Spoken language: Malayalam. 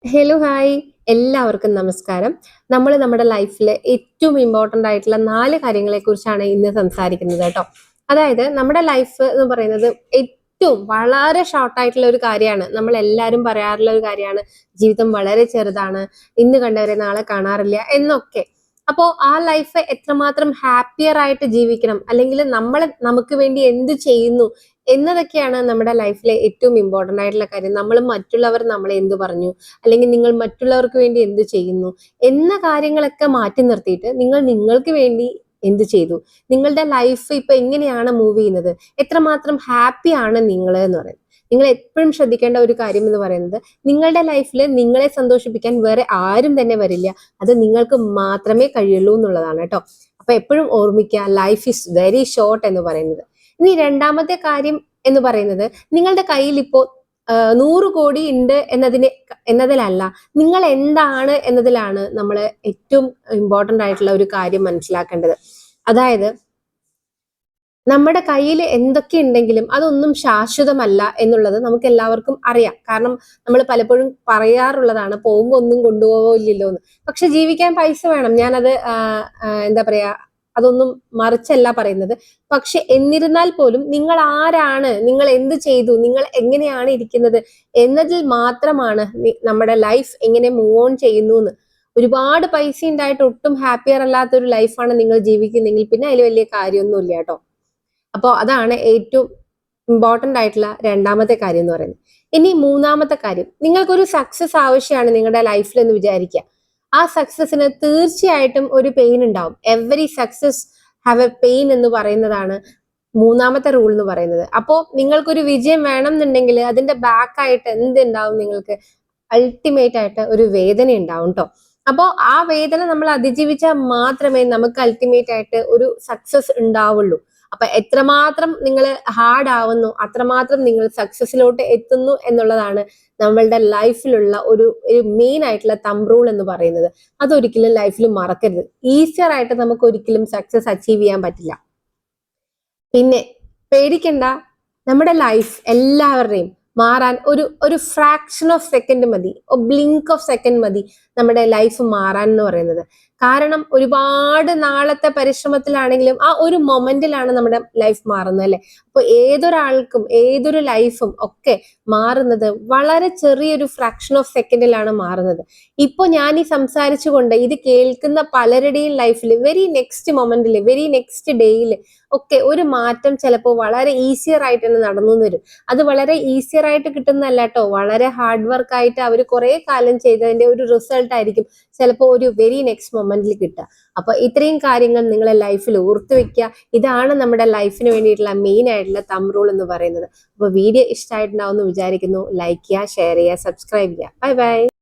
ഹലോ ഹായ് എല്ലാവർക്കും നമസ്കാരം. നമ്മൾ നമ്മുടെ ലൈഫിൽ ഏറ്റവും ഇമ്പോർട്ടൻ്റ് ആയിട്ടുള്ള 4 കാര്യങ്ങളെ കുറിച്ചാണ് ഇന്ന് സംസാരിക്കുന്നത് കേട്ടോ. അതായത് നമ്മുടെ ലൈഫ് എന്ന് പറയുന്നത് ഏറ്റവും വളരെ ഷോർട്ട് ആയിട്ടുള്ള ഒരു കാര്യമാണ്. നമ്മൾ എല്ലാവരും പറയാറുള്ള ഒരു കാര്യമാണ്, ജീവിതം വളരെ ചെറുതാണ്, ഇന്ന് കണ്ടവരെ നാളെ കാണാറില്ല എന്നൊക്കെ. അപ്പോൾ ആ ലൈഫ് എത്രമാത്രം ഹാപ്പിയർ ആയിട്ട് ജീവിക്കണം, അല്ലെങ്കിൽ നമ്മൾ നമുക്ക് വേണ്ടി എന്ത് ചെയ്യുന്നു എന്നതൊക്കെയാണ് നമ്മുടെ ലൈഫിലെ ഏറ്റവും ഇമ്പോർട്ടൻ്റ് ആയിട്ടുള്ള കാര്യം. നമ്മൾ മറ്റുള്ളവർ നമ്മളെ എന്ത് പറഞ്ഞു, അല്ലെങ്കിൽ നിങ്ങൾ മറ്റുള്ളവർക്ക് വേണ്ടി എന്ത് ചെയ്യുന്നു എന്ന കാര്യങ്ങളൊക്കെ മാറ്റി നിർത്തിയിട്ട് നിങ്ങൾ നിങ്ങൾക്ക് വേണ്ടി എന്ത് ചെയ്തു, നിങ്ങളുടെ ലൈഫ് ഇപ്പൊ എങ്ങനെയാണ് മൂവ് ചെയ്യുന്നത്, എത്രമാത്രം ഹാപ്പി ആണ് നിങ്ങൾ എന്ന് പറയുന്നത്. നിങ്ങൾ എപ്പോഴും ശ്രദ്ധിക്കേണ്ട ഒരു കാര്യം എന്ന് പറയുന്നത്, നിങ്ങളുടെ ലൈഫിൽ നിങ്ങളെ സന്തോഷിപ്പിക്കാൻ വേറെ ആരും തന്നെ വരില്ല, അത് നിങ്ങൾക്ക് മാത്രമേ കഴിയുള്ളൂ എന്നുള്ളതാണ് കേട്ടോ. അപ്പൊ എപ്പോഴും ഓർമ്മിക്കുക, ലൈഫ് ഈസ് വെരി ഷോർട്ട് എന്ന് പറയുന്നത്. ഇനി രണ്ടാമത്തെ കാര്യം എന്ന് പറയുന്നത്, നിങ്ങളുടെ കയ്യിൽ ഇപ്പോ 100 കോടി ഉണ്ട് എന്നതിലല്ല, നിങ്ങൾ എന്താണ് എന്നതിലാണ് നമ്മൾ ഏറ്റവും ഇമ്പോർട്ടൻ്റ് ആയിട്ടുള്ള ഒരു കാര്യം മനസ്സിലാക്കേണ്ടത്. അതായത് നമ്മുടെ കയ്യിൽ എന്തൊക്കെ ഉണ്ടെങ്കിലും അതൊന്നും ശാശ്വതമല്ല എന്നുള്ളത് നമുക്ക് എല്ലാവർക്കും അറിയാം. കാരണം നമ്മൾ പലപ്പോഴും പറയാറുള്ളതാണ്, പോകുമ്പോൾ ഒന്നും കൊണ്ടുപോകില്ലല്ലോ എന്ന്. പക്ഷെ ജീവിക്കാൻ പൈസ വേണം. ഞാനത് എന്താ പറയാ, അതൊന്നും മറിച്ചല്ല പറയുന്നത്. പക്ഷെ എന്നിരുന്നാൽ പോലും നിങ്ങൾ ആരാണ്, നിങ്ങൾ എന്ത് ചെയ്തു, നിങ്ങൾ എങ്ങനെയാണ് ഇരിക്കുന്നത് എന്നതിൽ മാത്രമാണ് നമ്മുടെ ലൈഫ് എങ്ങനെ മൂവ് ഓൺ ചെയ്യുന്നു എന്ന്. ഒരുപാട് പൈസ ഉണ്ടായിട്ട് ഒട്ടും ഹാപ്പിയർ അല്ലാത്ത ഒരു ലൈഫാണ് നിങ്ങൾ ജീവിക്കുന്നെങ്കിൽ പിന്നെ അതിൽ വലിയ കാര്യമൊന്നുമില്ല കേട്ടോ. അപ്പോൾ അതാണ് ഏറ്റവും ഇമ്പോർട്ടൻ്റ് ആയിട്ടുള്ള രണ്ടാമത്തെ കാര്യം എന്ന് പറയുന്നത്. ഇനി മൂന്നാമത്തെ കാര്യം, നിങ്ങൾക്കൊരു സക്സസ് ആവശ്യമാണ് നിങ്ങളുടെ ലൈഫിൽ എന്ന് വിചാരിക്കുക. ആ സക്സസിന് തീർച്ചയായിട്ടും ഒരു പെയിൻ ഉണ്ടാവും. Every success have A pain എന്ന് പറയുന്നതാണ് മൂന്നാമത്തെ റൂൾ എന്ന് പറയുന്നത്. അപ്പോൾ നിങ്ങൾക്കൊരു വിജയം വേണം എന്നുണ്ടെങ്കിൽ അതിന്റെ ബാക്ക് ആയിട്ട് എന്തുണ്ടാവും, നിങ്ങൾക്ക് അൾട്ടിമേറ്റ് ആയിട്ട് ഒരു വേദന ഉണ്ടാവും കേട്ടോ. അപ്പോൾ ആ വേദന നമ്മൾ അതിജീവിച്ചാൽ മാത്രമേ നമുക്ക് അൾട്ടിമേറ്റ് ആയിട്ട് ഒരു സക്സസ് ഉണ്ടാവുള്ളൂ. അപ്പൊ എത്രമാത്രം നിങ്ങൾ ഹാർഡ് ആവുന്നു അത്രമാത്രം നിങ്ങൾ സക്സസിലോട്ട് എത്തുന്നു എന്നുള്ളതാണ് നമ്മളുടെ ലൈഫിലുള്ള ഒരു മെയിൻ ആയിട്ടുള്ള തമ്പ് റൂൾ എന്ന് പറയുന്നത്. അതൊരിക്കലും ലൈഫിൽ മറക്കരുത്. ഈസിയർ ആയിട്ട് നമുക്ക് ഒരിക്കലും സക്സസ് അച്ചീവ് ചെയ്യാൻ പറ്റില്ല. പിന്നെ പേടിക്കണ്ട, നമ്മുടെ ലൈഫ് എല്ലാവരുടെയും മാറാൻ ഒരു ഫ്രാക്ഷൻ ഓഫ് സെക്കൻഡ് മതി, ബ്ലിങ്ക് ഓഫ് സെക്കൻഡ് മതി നമ്മുടെ ലൈഫ് മാറാൻ എന്ന് പറയുന്നത്. കാരണം ഒരുപാട് നാളത്തെ പരിശ്രമത്തിലാണെങ്കിലും ആ ഒരു മൊമെന്റിലാണ് നമ്മുടെ ലൈഫ് മാറുന്നത് അല്ലെ. അപ്പൊ ഏതൊരാൾക്കും ഏതൊരു ലൈഫും ഒക്കെ മാറുന്നത് വളരെ ചെറിയൊരു ഫ്രാക്ഷൻ ഓഫ് സെക്കൻഡിലാണ് മാറുന്നത്. ഇപ്പൊ ഞാൻ ഈ സംസാരിച്ചുകൊണ്ട് ഇത് കേൾക്കുന്ന പലരുടെയും ലൈഫിൽ വെരി നെക്സ്റ്റ് മൊമെന്റിൽ, വെരി നെക്സ്റ്റ് ഡേയിൽ ഒക്കെ ഒരു മാറ്റം ചിലപ്പോൾ വളരെ ഈസിയർ ആയിട്ട് തന്നെ നടന്നു വരും. അത് വളരെ ഈസിയർ ആയിട്ട് കിട്ടുന്നതല്ല കേട്ടോ, വളരെ ഹാർഡ് വർക്ക് ആയിട്ട് അവർ കുറെ കാലം ചെയ്തതിന്റെ ഒരു റിസൾട്ട് ആയിരിക്കും ചിലപ്പോൾ ഒരു വെരി നെക്സ്റ്റ് മൊമെന്റിൽ കിട്ടുക. അപ്പൊ ഇത്രയും കാര്യങ്ങൾ നിങ്ങളെ ലൈഫിൽ ഓർത്തു വെക്കുക. ഇതാണ് നമ്മുടെ ലൈഫിന് വേണ്ടിയിട്ടുള്ള മെയിൻ ആയിട്ടുള്ള തമ്പ് റൂൾ എന്ന് പറയുന്നത്. അപ്പൊ വീഡിയോ ഇഷ്ടമായിട്ടുണ്ടാവും എന്ന് വിചാരിക്കുന്നു. ലൈക്ക് ചെയ്യുക, ഷെയർ ചെയ്യുക, സബ്സ്ക്രൈബ് ചെയ്യുക. Bye bye.